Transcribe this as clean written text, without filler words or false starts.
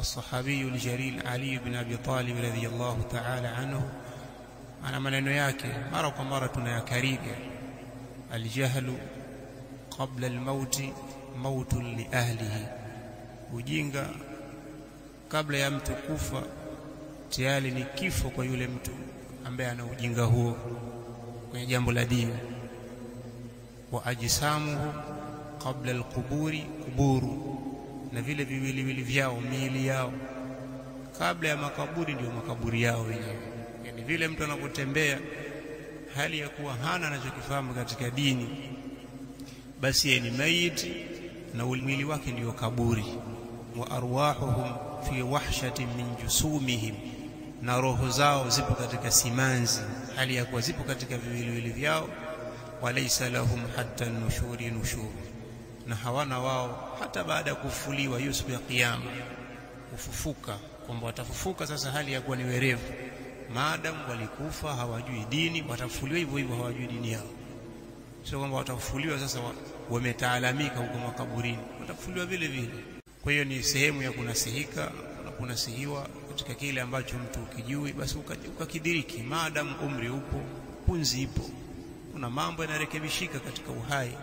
الصحابي الجليل علي بن أبي طالب رضي الله تعالى عنه ana maneno yake mara kwa mara tunayakariri aljahlu qabla almauti mautun li ahlihi, ujinga kabla ya mtu kufa tayari ni kifo kwa yule mtu ambaye ana ujinga huo kwenye jambo la dini. Wa ajsamuhu qabla alquburi kuburu, na vile viwiliwili vyao miili yao kabla ya makaburi ndio makaburi yao wenyewe. Yani vile mtu anapotembea hali ya kuwa hana anachokifahamu katika dini, basi yeye ni maiti na mwili wake ndio kaburi. Wa arwahuhum fi wahshatin min jusumihim, na roho zao zipo katika simanzi hali ya kuwa zipo katika viwiliwili vyao. Walaysa lahum hatta nushuri nushur, na hawana wao hata baada ya kufufuliwa Yusuf ya kiyama kufufuka, kwamba watafufuka sasa hali ya kuwa ni werevu. Maadamu walikufa hawajui dini, watafufuliwa hivyo hivyo hawajui dini yao. Sio kwamba watafufuliwa sasa wametaalamika huko makaburini, watafufuliwa vile vile. Kwa hiyo ni sehemu ya kunasihika na kunasihiwa katika kile ambacho mtu ukijui basi ukakidiriki. Maadamu umri upo, punzi ipo, kuna mambo yanarekebishika katika uhai.